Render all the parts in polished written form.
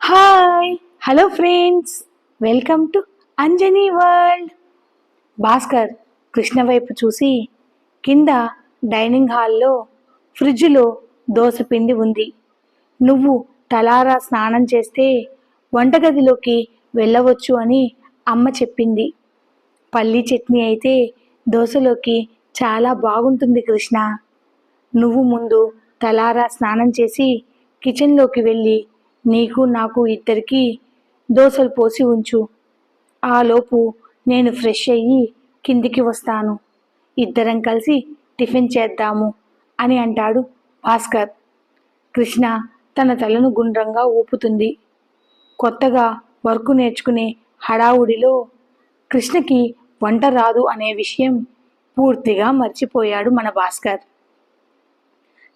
Hi hello friends, welcome to Anjani world. Bhaskar Krishna వైపు చూసి, కింద డైనింగ్ హాల్లో ఫ్రిడ్జ్లో దోసపిండి ఉంది. నువ్వు తలారా స్నానం చేస్తే వంటగదిలోకి వెళ్ళవచ్చు అని అమ్మ చెప్పింది. పల్లీ చట్నీ అయితే దోశలోకి చాలా బాగుంటుంది కృష్ణ. నువ్వు ముందు తలారా స్నానం చేసి కిచెన్లోకి వెళ్ళి నీకు నాకు ఇద్దరికి దోశలు పోసి ఉంచు. ఆలోపు నేను ఫ్రెష్ అయ్యి కిందికి వస్తాను. ఇద్దరం కలిసి టిఫిన్ చేద్దాము అని అంటాడు భాస్కర్. కృష్ణ తన తలను గుండ్రంగా ఊపుతుంది. కొత్తగా వర్క్ నేర్చుకునే హడావుడిలో కృష్ణకి వంట రాదు అనే విషయం పూర్తిగా మర్చిపోయాడు మన భాస్కర్.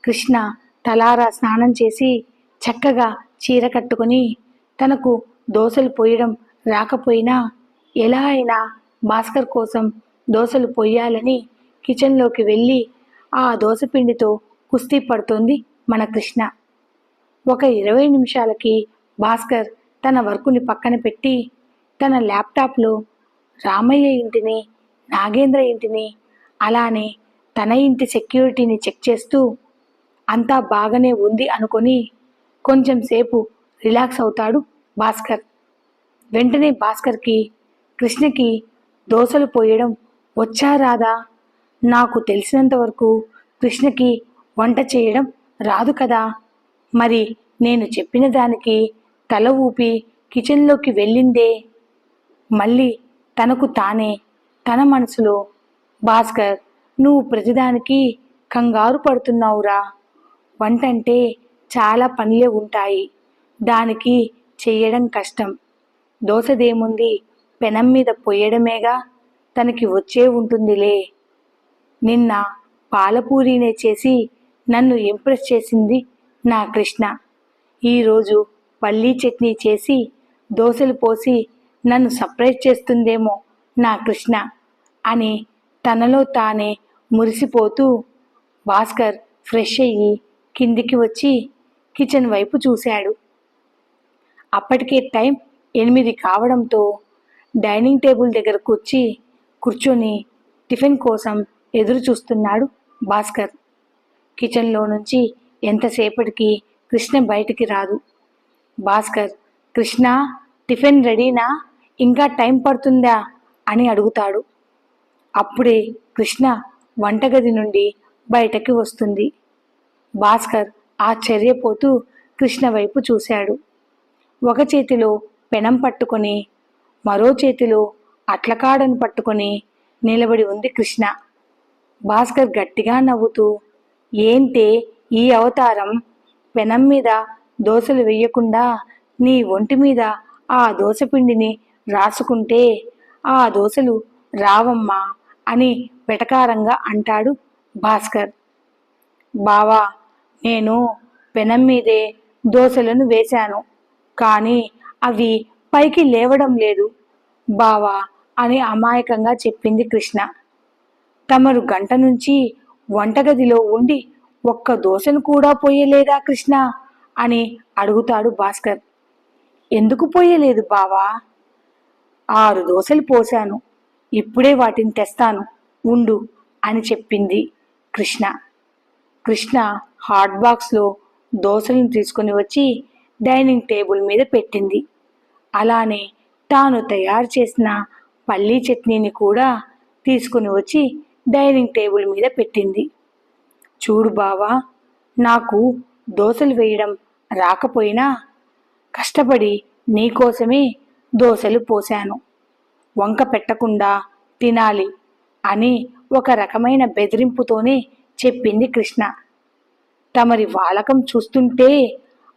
కృష్ణ తలారా స్నానం చేసి చక్కగా చీర కట్టుకుని తనకు దోశలు పోయడం రాకపోయినా ఎలా అయినా భాస్కర్ కోసం దోశలు పొయ్యాలని కిచెన్లోకి వెళ్ళి ఆ దోశపిండితో కుస్తీ పడుతోంది మన కృష్ణ. ఒక 20 నిమిషాలకి భాస్కర్ తన వర్కుని పక్కన పెట్టి తన ల్యాప్టాప్లో రామయ్య ఇంటిని, నాగేంద్ర ఇంటిని, అలానే తన ఇంటి సెక్యూరిటీని చెక్ చేస్తూ అంతా బాగానే ఉంది అనుకొని కొంచెం సేపు రిలాక్స్ అవుతాడు భాస్కర్. వెంటనే భాస్కర్కి కృష్ణకి దోశలు పోయడం వచ్చా రాదా? నాకు తెలిసినంత వరకు కృష్ణకి వంట చేయడం రాదు కదా. మరి నేను చెప్పిన దానికి తల ఊపి కిచెన్లోకి వెళ్ళిందే. మళ్ళీ తనకు తానే తన మనసులో, భాస్కర్ నువ్వు ప్రతిదానికి కంగారు పడుతున్నావురా. వంటంటే చాలా పనులే ఉంటాయి, దానికి చెయ్యడం కష్టం. దోశదేముంది, పెనం మీద పొయ్యడమేగా, తనకి వచ్చే ఉంటుందిలే. నిన్న పాలపూరీనే చేసి నన్ను ఇంప్రెస్ చేసింది నా కృష్ణ. ఈరోజు పల్లీ చట్నీ చేసి దోశలు పోసి నన్ను సర్ప్రైజ్ చేస్తుందేమో నా కృష్ణ అని తనలో తానే మురిసిపోతూ భాస్కర్ ఫ్రెష్ అయ్యి కిందికి వచ్చి కిచెన్ వైపు చూశాడు. అప్పటికే టైం 8 కావడంతో డైనింగ్ టేబుల్ దగ్గర కూర్చొని టిఫిన్ కోసం ఎదురు చూస్తున్నాడు భాస్కర్. కిచెన్లో నుంచి ఎంతసేపటికి కృష్ణ బయటికి రాదు. భాస్కర్, కృష్ణ టిఫిన్ రెడీనా, ఇంకా టైం పడుతుందా అని అడుగుతాడు. అప్పుడే కృష్ణ వంటగది నుండి బయటకి వస్తుంది. భాస్కర్ ఆశ్చర్యపోతూ కృష్ణ వైపు చూశాడు. ఒక చేతిలో పెనం పట్టుకొని మరో చేతిలో అట్లకాడను పట్టుకొని నిలబడి ఉంది కృష్ణ. భాస్కర్ గట్టిగా నవ్వుతూ, ఏంటే ఈ అవతారం, పెనం మీద దోశలు వేయకుండా నీ ఒంటి మీద ఆ దోశపిండిని రాసుకుంటే ఆ దోశలు రావమ్మా అని వెటకారంగా అంటాడు భాస్కర్. బావా, నేను పెనం మీదే దోశలను వేశాను, కానీ అవి పైకి లేవడం లేదు బావా అని అమాయకంగా చెప్పింది కృష్ణ. తమరు గంట నుంచి వంటగదిలో ఉండి ఒక్క దోశను కూడా పోయలేదా కృష్ణ అని అడుగుతాడు భాస్కర్. ఎందుకు పోయలేదు బావా? 6 దోశలు పోశాను, ఇప్పుడే వాటిని తెస్తాను ఉండు అని చెప్పింది కృష్ణ. కృష్ణ హాట్ బాక్స్లో దోశలను తీసుకుని వచ్చి డైనింగ్ టేబుల్ మీద పెట్టింది. అలానే తాను తయారు చేసిన పల్లీ చట్నీని కూడా తీసుకుని వచ్చి డైనింగ్ టేబుల్ మీద పెట్టింది. చూడు బావా, నాకు దోశలు వేయడం రాకపోయినా కష్టపడి నీకోసమే దోశలు పోశాను. వంక పెట్టకుండా తినాలి అని ఒక రకమైన బెదిరింపుతోనే చెప్పింది కృష్ణ. తమరి వాలకం చూస్తుంటే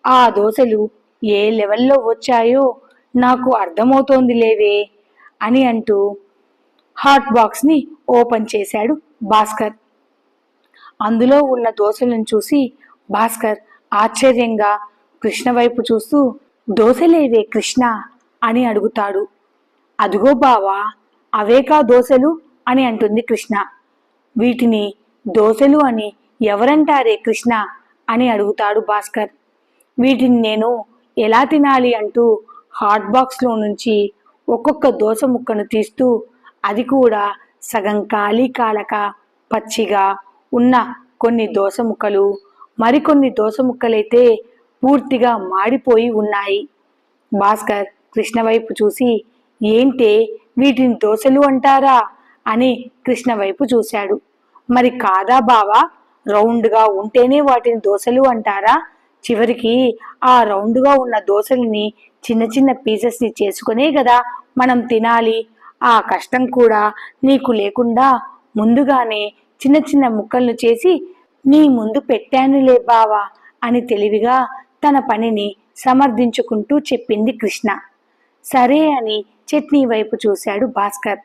ఆ దోశలు ఏ లెవెల్లో వచ్చాయో నాకు అర్థమవుతోంది లేవే అని అంటూ హాట్ బాక్స్ని ఓపెన్ చేశాడు భాస్కర్. అందులో ఉన్న దోశలను చూసి భాస్కర్ ఆశ్చర్యంగా కృష్ణ వైపు చూస్తూ, దోశలేవే కృష్ణ అని అడుగుతాడు. అదిగో బావా, అవేకా దోశలు అని అంటుంది కృష్ణ. వీటిని దోశలు అని ఎవరంటారే కృష్ణ అని అడుగుతాడు భాస్కర్. వీటిని నేను ఎలా తినాలి అంటూ హాట్ బాక్స్లో నుంచి ఒక్కొక్క దోస ముక్కను తీస్తూ, అది కూడా సగం ఖాళీ కాలక పచ్చిగా ఉన్న కొన్ని దోస ముక్కలు, మరికొన్ని దోస ముక్కలైతే పూర్తిగా మాడిపోయి ఉన్నాయి. భాస్కర్ కృష్ణ వైపు చూసి, ఏంటే వీటిని దోశలు అంటారా అని కృష్ణ వైపు చూశాడు. మరి కాదా బావా, రౌండ్గా ఉంటేనే వాటిని దోశలు అంటారా? చివరికి ఆ రౌండ్గా ఉన్న దోశల్ని చిన్న చిన్న పీసెస్ని చేసుకునే కదా మనం తినాలి. ఆ కష్టం కూడా నీకు లేకుండా ముందుగానే చిన్న చిన్న ముక్కలను చేసి నీ ముందు పెట్టానులే బావా అని తెలివిగా తన పనిని సమర్థించుకుంటూ చెప్పింది కృష్ణ. సరే అని చట్నీ వైపు చూశాడు భాస్కర్.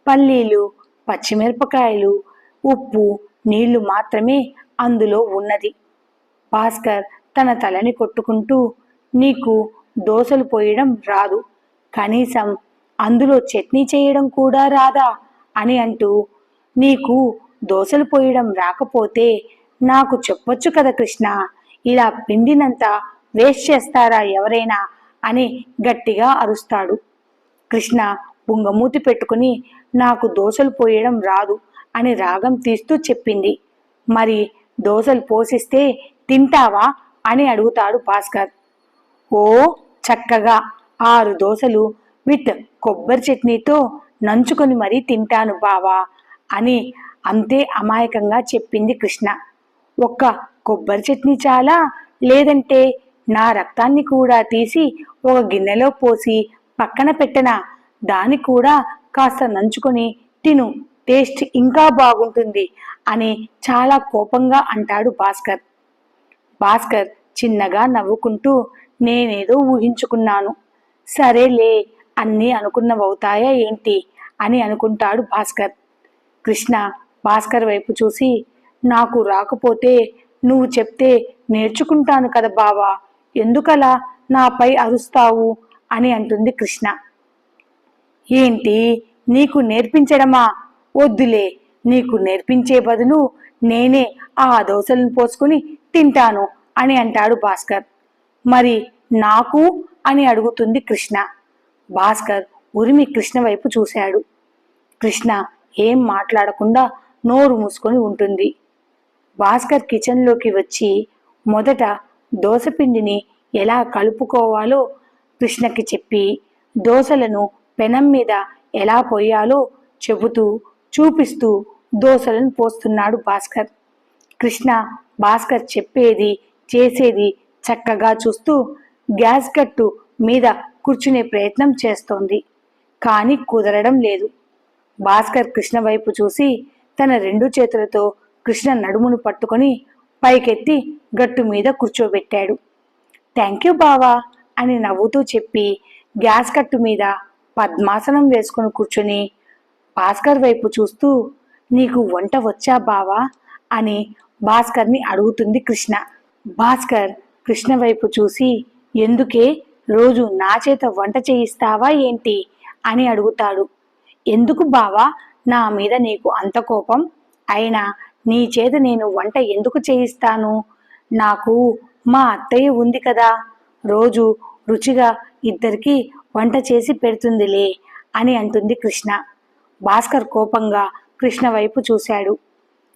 పల్లీలు, పచ్చిమిరపకాయలు, ఉప్పు, నీళ్లు మాత్రమే అందులో ఉన్నది. భాస్కర్ తన తలని కొట్టుకుంటూ, నీకు దోసలు పోయడం రాదు, కనీసం అందులో చట్నీ చేయడం కూడా రాదా అని అంటూ, నీకు దోసలు పోయడం రాకపోతే నాకు చెప్పొచ్చు కదా కృష్ణ, ఇలా పిండినంతా వేస్ట్ చేస్తారా ఎవరైనా అని గట్టిగా అరుస్తాడు. కృష్ణ బుంగమూతి పెట్టుకుని, నాకు దోసలు పోయడం రాదు అని రాగం తీస్తూ చెప్పింది. మరి దోసలు పోసిస్తే తింటావా అని అడుగుతాడు భాస్కర్. ఓ చక్కగా 6 దోసలు విత్ కొబ్బరి చట్నీతో నంచుకొని మరీ తింటాను బావా అని అంతే అమాయకంగా చెప్పింది కృష్ణ. ఒక్క కొబ్బరి చట్నీ చాలా, లేదంటే నా రక్తాన్ని కూడా తీసి ఒక గిన్నెలో పోసి పక్కన పెట్టనా, దాన్ని కూడా కాస్త నంచుకొని తిను, టేస్ట్ ఇంకా బాగుంటుంది అని చాలా కోపంగా అంటాడు భాస్కర్. భాస్కర్ చిన్నగా నవ్వుకుంటూ, నేనేదో ఊహించుకున్నాను, సరేలే అన్నీ అనుకున్నవవుతాయా ఏంటి అని అనుకుంటాడు భాస్కర్. కృష్ణ భాస్కర్ వైపు చూసి, నాకు రాకపోతే నువ్వు చెప్తే నేర్చుకుంటాను కదా బావా, ఎందుకలా నాపై అరుస్తావు అని అంటుంది కృష్ణ. ఏంటి, నీకు నేర్పించడమా? వద్దులే, నీకు నేర్పించే బదులు నేనే ఆ దోశలను పోసుకుని తింటాను అని అంటాడు భాస్కర్. మరి నాకు అని అడుగుతుంది కృష్ణ. భాస్కర్ ఉరిమి కృష్ణ వైపు చూశాడు. కృష్ణ ఏం మాట్లాడకుండా నోరు మూసుకొని ఉంటుంది. భాస్కర్ కిచెన్లోకి వచ్చి మొదట దోసపిండిని ఎలా కలుపుకోవాలో కృష్ణకి చెప్పి, దోశలను పెనం మీద ఎలా పోయాలో చెబుతూ చూపిస్తూ దోశలను పోస్తున్నాడు భాస్కర్. కృష్ణ భాస్కర్ చెప్పేది చేసేది చక్కగా చూస్తూ గ్యాస్ గట్టు మీద కూర్చునే ప్రయత్నం చేస్తోంది. కానీ కుదరడం లేదు. భాస్కర్ కృష్ణ వైపు చూసి తన 2 చేతులతో కృష్ణ నడుమును పట్టుకొని పైకెత్తి గట్టు మీద కూర్చోబెట్టాడు. థ్యాంక్ యూ బావా అని నవ్వుతూ చెప్పి గ్యాస్ కట్టు మీద పద్మాసనం వేసుకుని కూర్చుని భాస్కర్ వైపు చూస్తూ, నీకు వంట వచ్చా బావా అని భాస్కర్ని అడుగుతుంది కృష్ణ. భాస్కర్ కృష్ణ వైపు చూసి, ఎందుకే రోజు నా చేత వంట చేయిస్తావా ఏంటి అని అడుగుతాడు. ఎందుకు బావా నా మీద నీకు అంత కోపం? అయినా నీ చేత నేను వంట ఎందుకు చేయిస్తాను? నాకు మా అత్తయ్య ఉంది కదా, రోజు రుచిగా ఇద్దరికి వంట చేసి పెడుతుందిలే అని అంటుంది కృష్ణ. భాస్కర్ కోపంగా కృష్ణ వైపు చూశాడు.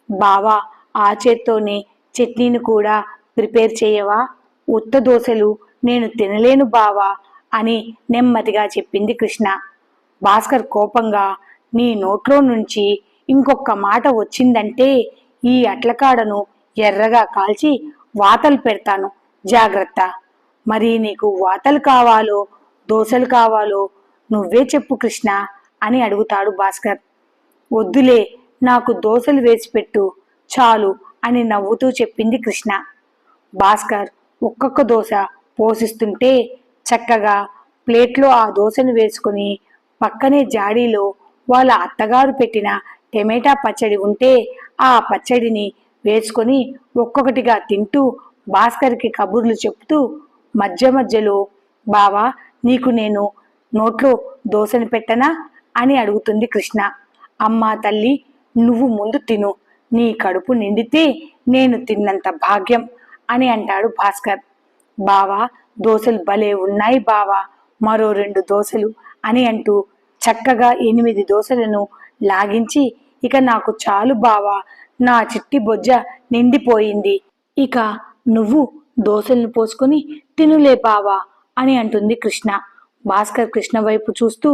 బావా ఆ చేత్తోనే చట్నీని కూడా ప్రిపేర్ చేయవా? ఉత్త దోశలు నేను తినలేను బావా అని నెమ్మదిగా చెప్పింది కృష్ణ. భాస్కర్ కోపంగా, నీ నోట్లో నుంచి ఇంకొక మాట వచ్చిందంటే ఈ అట్లకాడను ఎర్రగా కాల్చి వాతలు పెడతాను, జాగ్రత్త. మరి నీకు వాతలు కావాలో దోశలు కావాలో నువ్వే చెప్పు కృష్ణ అని అడుగుతాడు భాస్కర్. వద్దులే, నాకు దోశలు వేసిపెట్టు చాలు అని నవ్వుతూ చెప్పింది కృష్ణ. భాస్కర్ ఒక్కొక్క దోశ పోసిస్తుంటే చక్కగా ప్లేట్లో ఆ దోశను వేసుకుని పక్కనే జాడీలో వాళ్ళ అత్తగారు పెట్టిన టమాటా పచ్చడి ఉంటే ఆ పచ్చడిని వేసుకొని ఒక్కొక్కటిగా తింటూ భాస్కర్కి కబుర్లు చెప్తూ మధ్య మధ్యలో, బావా నీకు నేను నోట్లో దోశను పెట్టనా అని అడుగుతుంది కృష్ణ. అమ్మా తల్లి, నువ్వు ముందు తిను, నీ కడుపు నిండితే నేను తిన్నంత భాగ్యం అని అంటాడు భాస్కర్. బావా, దోశలు భలే ఉన్నాయి బావా, మరో 2 దోశలు అని అంటూ చక్కగా 8 దోశలను లాగించి, ఇక నాకు చాలు బావా, నా చిట్టి బొజ్జ నిండిపోయింది, ఇక నువ్వు దోశలను పోసుకొని తినులే బావా అని అంటుంది కృష్ణ. భాస్కర్ కృష్ణ వైపు చూస్తూ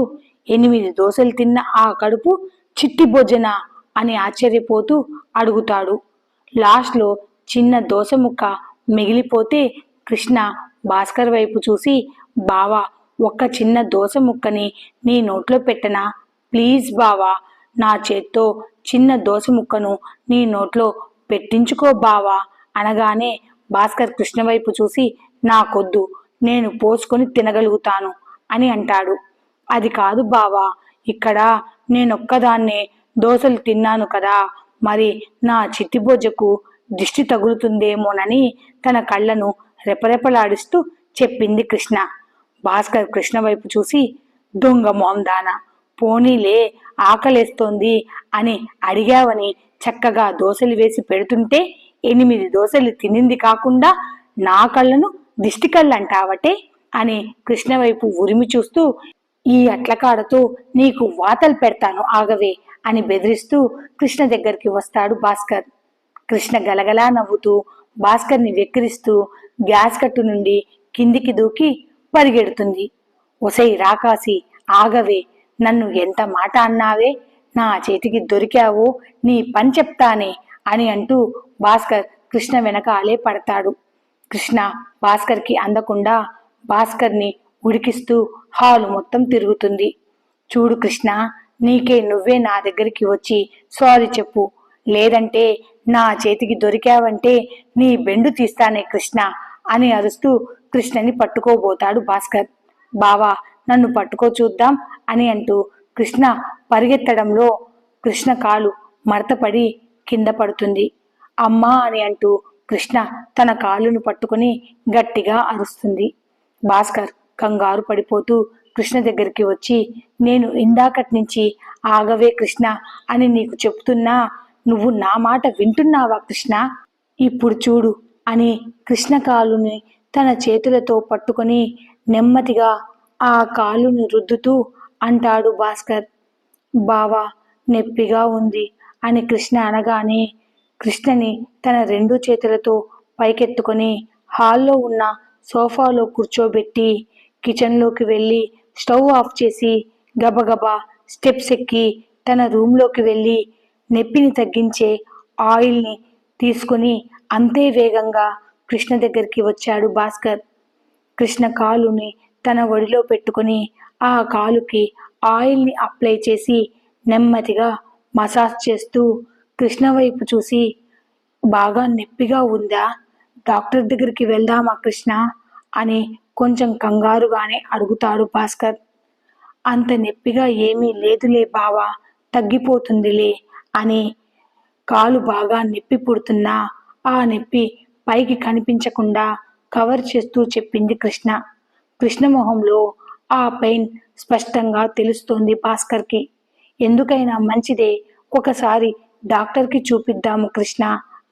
8 దోశలు తిన్న ఆ కడుపు చిట్టి బొజ్జనా అని ఆశ్చర్యపోతూ అడుగుతాడు. లాస్ట్లో చిన్న దోశ ముక్క మిగిలిపోతే కృష్ణ భాస్కర్ వైపు చూసి, బావా, ఒక్క చిన్న దోశ ముక్కని నీ నోట్లో పెట్టనా, ప్లీజ్ బావా, నా చేత్తో చిన్న దోశ ముక్కను నీ నోట్లో పెట్టించుకో బావా అనగానే భాస్కర్ కృష్ణ వైపు చూసి, నాకొద్దు, నేను పోసుకొని తినగలుగుతాను అని అంటాడు. అది కాదు బావా, ఇక్కడ నేనొక్కదాన్నే దోశలు తిన్నాను కదా, మరి నా చిట్టి బొజ్జకు దిష్టి తగులుతుందేమోనని తన కళ్ళను రెపరెపలాడిస్తూ చెప్పింది కృష్ణ. భాస్కర్ కృష్ణ వైపు చూసి, దొంగ మొందాన, పోనీలే, ఆకలేస్తోంది అని అడిగావని చక్కగా దోశలు వేసి పెడుతుంటే 8 దోశలు తినింది కాకుండా నా కళ్ళను దిష్టి కళ్ళంటావటే అని కృష్ణ వైపు ఉరిమి చూస్తూ, ఈ అట్లకాడతో నీకు వాతలు పెడతాను ఆగవే అని బెదిరిస్తూ కృష్ణ దగ్గరికి వస్తాడు భాస్కర్. కృష్ణ గలగలా నవ్వుతూ భాస్కర్ని వెక్కిరిస్తూ గ్యాస్ కట్టు నుండి కిందికి దూకి పరిగెడుతుంది. ఒసై రాకాసి, ఆగవే, నన్ను ఎంత మాట అన్నావే, నా చేతికి దొరికావో నీ పని చెప్తానే అని అంటూ భాస్కర్ కృష్ణ వెనకాలే పడతాడు. కృష్ణ భాస్కర్కి అందకుండా భాస్కర్ని ఉడికిస్తూ హాలు మొత్తం తిరుగుతుంది. చూడు కృష్ణ, నీకే నువ్వే నా దగ్గరికి వచ్చి సారీ చెప్పు, లేదంటే నా చేతికి దొరికావంటే నీ బెండు తీస్తానే కృష్ణ అని అరుస్తూ కృష్ణని పట్టుకోబోతాడు భాస్కర్. బావా, నన్ను పట్టుకో చూద్దాం అని అంటూ కృష్ణ పరిగెత్తడంలో కృష్ణ కాలు మడతపడి కింద పడుతుంది. అమ్మా అని అంటూ కృష్ణ తన కాలును పట్టుకుని గట్టిగా అరుస్తుంది. భాస్కర్ కంగారు పడిపోతూ కృష్ణ దగ్గరికి వచ్చి, నేను ఇందాకటి నుంచి ఆగవే కృష్ణ అని నీకు చెప్తున్నా, నువ్వు నా మాట వింటున్నావా కృష్ణ, ఇప్పుడు చూడు అని కృష్ణ కాలుని తన చేతులతో పట్టుకొని నెమ్మదిగా ఆ కాలుని రుద్దుతూ అంటాడు భాస్కర్. బావా, నొప్పిగా ఉంది అని కృష్ణ అనగానే కృష్ణని తన 2 చేతులతో పైకెత్తుకొని హాల్లో ఉన్న సోఫాలో కూర్చోబెట్టి కిచెన్లోకి వెళ్ళి స్టవ్ ఆఫ్ చేసి గబగబా స్టెప్స్ ఎక్కి తన రూమ్లోకి వెళ్ళి నొప్పిని తగ్గించే ఆయిల్ని తీసుకుని అంతే వేగంగా కృష్ణ దగ్గరికి వచ్చాడు భాస్కర్. కృష్ణ కాలుని తన ఒడిలో పెట్టుకుని ఆ కాలుకి ఆయిల్ని అప్లై చేసి నెమ్మదిగా మసాజ్ చేస్తూ కృష్ణ వైపు చూసి, బాగా నొప్పిగా ఉందా, డాక్టర్ దగ్గరికి వెళ్దామా కృష్ణ అని కొంచెం కంగారుగానే అడుగుతాడు భాస్కర్. అంత నొప్పిగా ఏమీ లేదులే బావా, తగ్గిపోతుందిలే అని కాలు బాగా నొప్పి పుడుతున్నా ఆ నొప్పి పైకి కనిపించకుండా కవర్ చేస్తూ చెప్పింది కృష్ణ. కృష్ణ మొహంలో ఆ పెయిన్ స్పష్టంగా తెలుస్తోంది భాస్కర్కి. ఎందుకైనా మంచిదే, ఒకసారి డాక్టర్కి చూపిద్దాము కృష్ణ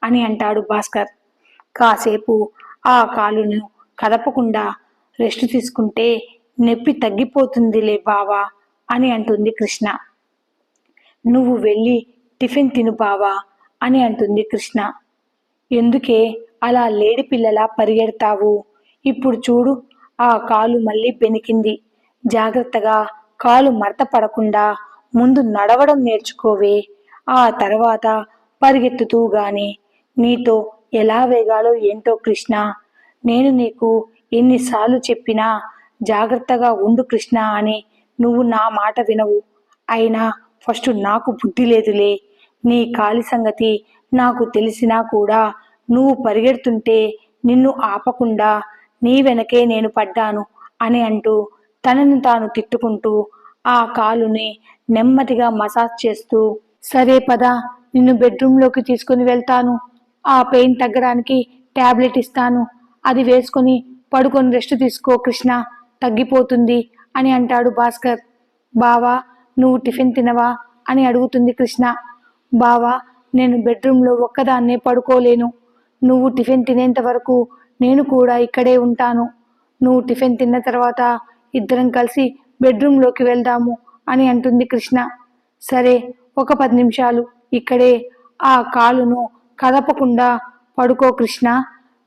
అని అంటాడు భాస్కర్. కాసేపు ఆ కాలును కదపకుండా రెస్ట్ తీసుకుంటే నొప్పి తగ్గిపోతుందిలే బావా అని అంటుంది కృష్ణ. నువ్వు వెళ్ళి టిఫిన్ తిను బావా అని అంటుంది కృష్ణ. ఎందుకే అలా లేడి పిల్లలా పరిగెడతావు, ఇప్పుడు చూడు ఆ కాలు మళ్ళీ బెనికింది, జాగ్రత్తగా కాలు మడత పడకుండా ముందు నడవడం నేర్చుకోవే, ఆ తర్వాత పరిగెత్తుతూ గాని, నీతో ఎలా వేగాలో ఏంటో కృష్ణ, నేను నీకు ఎన్నిసార్లు చెప్పినా జాగ్రత్తగా ఉండు కృష్ణ అని నువ్వు నా మాట వినవు. అయినా ఫస్ట్ నాకు బుద్ధి లేదులే, నీ కాలి సంగతి నాకు తెలిసినా కూడా నువ్వు పరిగెడుతుంటే నిన్ను ఆపకుండా నీ వెనకే నేను పడ్డాను అని అంటూ తనను తాను తిట్టుకుంటూ ఆ కాలుని నెమ్మదిగా మసాజ్ చేస్తూ, సరే పద, నిన్ను బెడ్రూమ్లోకి తీసుకుని వెళ్తాను, ఆ పెయిన్ తగ్గడానికి టాబ్లెట్ ఇస్తాను, అది వేసుకొని పడుకొని రెస్ట్ తీసుకో కృష్ణ, తగ్గిపోతుంది అని అంటాడు భాస్కర్. బావా, నువ్వు టిఫిన్ తినవా అని అడుగుతుంది కృష్ణ. బావా, నేను బెడ్రూమ్లో ఒక్కదాన్నే పడుకోలేను, నువ్వు టిఫిన్ తినేంత వరకు నేను కూడా ఇక్కడే ఉంటాను. నువ్వు టిఫిన్ తిన్న తర్వాత ఇద్దరం కలిసి బెడ్రూమ్లోకి వెళ్దాము అని అంటుంది కృష్ణ. సరే, ఒక 10 నిమిషాలు ఇక్కడే ఆ కాలును కదపకుండా పడుకో కృష్ణ.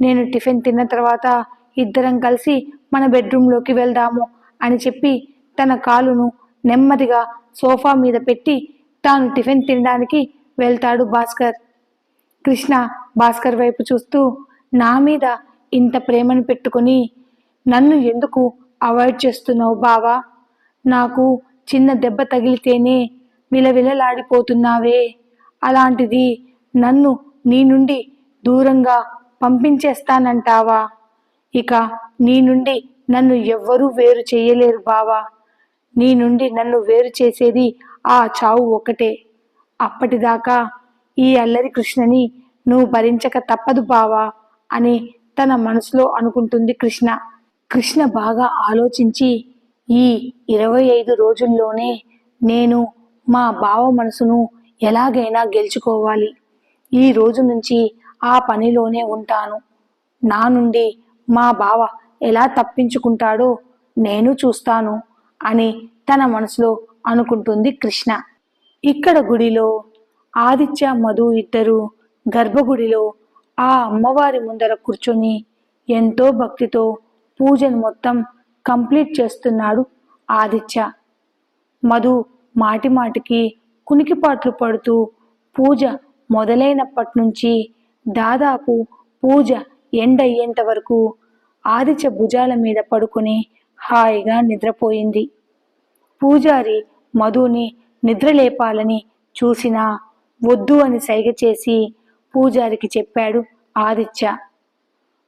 నేను టిఫిన్ తిన్న తర్వాత ఇద్దరం కలిసి మన బెడ్రూమ్లోకి వెళ్దాము అని చెప్పి తన కాలును నెమ్మదిగా సోఫా మీద పెట్టి తాను టిఫిన్ తినడానికి వెళ్తాడు భాస్కర్. కృష్ణ భాస్కర్ వైపు చూస్తూ, నా మీద ఇంత ప్రేమను పెట్టుకుని నన్ను ఎందుకు అవాయిడ్ చేస్తున్నావు బావా? నాకు చిన్న దెబ్బ తగిలితేనే విలవిలలాడిపోతున్నావే, అలాంటిది నన్ను నీ నుండి దూరంగా పంపించేస్తానంటావా? ఇక నీ నుండి నన్ను ఎవ్వరూ వేరు చేయలేరు బావా. నీ నుండి నన్ను వేరు చేసేది ఆ చావు ఒకటే. అప్పటిదాకా ఈ అల్లరి కృష్ణని నువ్వు భరించక తప్పదు బావా అని తన మనసులో అనుకుంటుంది కృష్ణ. కృష్ణ బాగా ఆలోచించి, ఈ 25 రోజుల్లోనే నేను మా బావ మనసును ఎలాగైనా గెలుచుకోవాలి. ఈ రోజు నుంచి ఆ పనిలోనే ఉంటాను. నా నుండి మా బావ ఎలా తప్పించుకుంటాడో నేను చూస్తాను అని తన మనసులో అనుకుంటుంది కృష్ణ. ఇక్కడ గుడిలో ఆదిత్య మధు ఇద్దరు గర్భగుడిలో ఆ అమ్మవారి ముందర కూర్చొని ఎంతో భక్తితో పూజను మొత్తం కంప్లీట్ చేస్తున్నాడు ఆదిత్య. మధు మాటి మాటికి కునికిపాట్లు పడుతూ పూజ మొదలైనప్పటి నుంచి దాదాపు పూజ ఎండ్ అయ్యేంత వరకు ఆదిత్య భుజాల మీద పడుకుని హాయిగా నిద్రపోయింది. పూజారి మధుని నిద్రలేపాలని చూసినా వద్దు అని సైగ చేసి పూజారికి చెప్పాడు ఆదిత్య.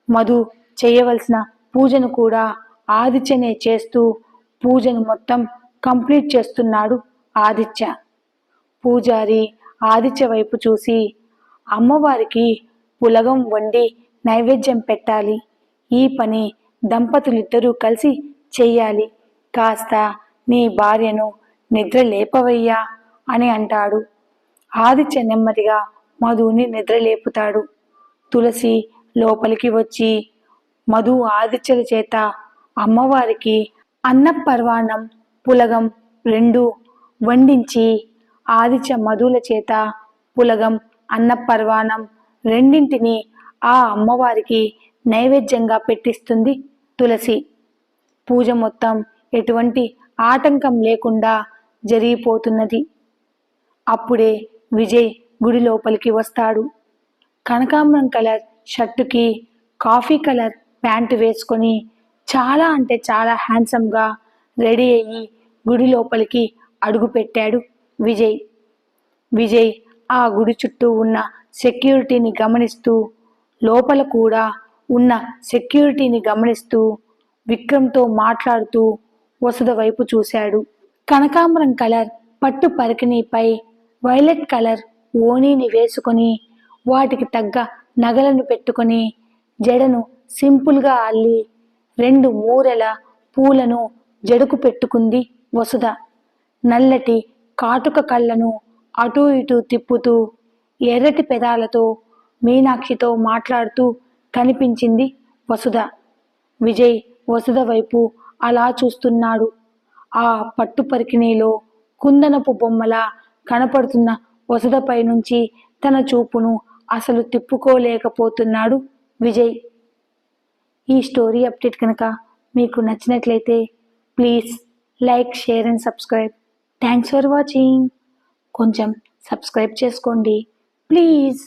మధు చేయవలసిన పూజను కూడా ఆదిత్యనే చేస్తూ పూజను మొత్తం కంప్లీట్ చేస్తున్నాడు ఆదిత్య. పూజారి ఆదిత్య వైపు చూసి, అమ్మవారికి పులగం వండి నైవేద్యం పెట్టాలి. ఈ పని దంపతులిద్దరూ కలిసి చెయ్యాలి. కాస్త నీ భార్యను నిద్ర లేపవయ్యా అని అంటాడు. ఆదిత్య నెమ్మదిగా మధుని నిద్రలేపుతాడు. తులసి లోపలికి వచ్చి మధు ఆదిత్యల చేత అమ్మవారికి అన్నపర్వాణం పులగం 2 వండించి ఆదిత్య మధుల చేత పులగం అన్నపర్వాణం రెండింటిని ఆ అమ్మవారికి నైవేద్యంగా పెట్టిస్తుంది తులసి. పూజ మొత్తం ఎటువంటి ఆటంకం లేకుండా జరిగిపోతున్నది. అప్పుడే విజయ్ గుడి లోపలికి వస్తాడు. కనకాంబరం కలర్ షర్టుకి కాఫీ కలర్ ప్యాంటు వేసుకొని చాలా అంటే చాలా హ్యాండ్సమ్గా రెడీ అయ్యి గుడి లోపలికి అడుగుపెట్టాడు విజయ్. విజయ్ ఆ గుడి చుట్టూ ఉన్న సెక్యూరిటీని గమనిస్తూ, లోపల కూడా ఉన్న సెక్యూరిటీని గమనిస్తూ విక్రమ్తో మాట్లాడుతూ వసుధ వైపు చూశాడు. కనకాంబరం కలర్ పట్టు పరికిణీపై వైలెట్ కలర్ ఓణీని వేసుకొని వాటికి తగ్గ నగలను పెట్టుకొని జడను సింపుల్గా అల్లి 2 మూరెల పూలను జడకు పెట్టుకుంది వసుధ. నల్లటి కాటుక కళ్ళను అటూ ఇటూ తిప్పుతూ ఎర్రటి పెదాలతో మీనాక్షితో మాట్లాడుతూ కనిపించింది వసుధ. విజయ్ వసుధ వైపు అలా చూస్తున్నాడు. ఆ పట్టు పరికిణీలో కుందనపు బొమ్మలా కనపడుతున్న వసుధపై నుంచి తన చూపును అసలు తిప్పుకోలేకపోతున్నాడు విజయ్. ఈ స్టోరీ అప్డేట్ కనుక మీకు నచ్చినట్లయితే please like, share and subscribe. Thanks for watching. కొంచెం సబ్స్క్రైబ్ చేసుకోండి ప్లీజ్.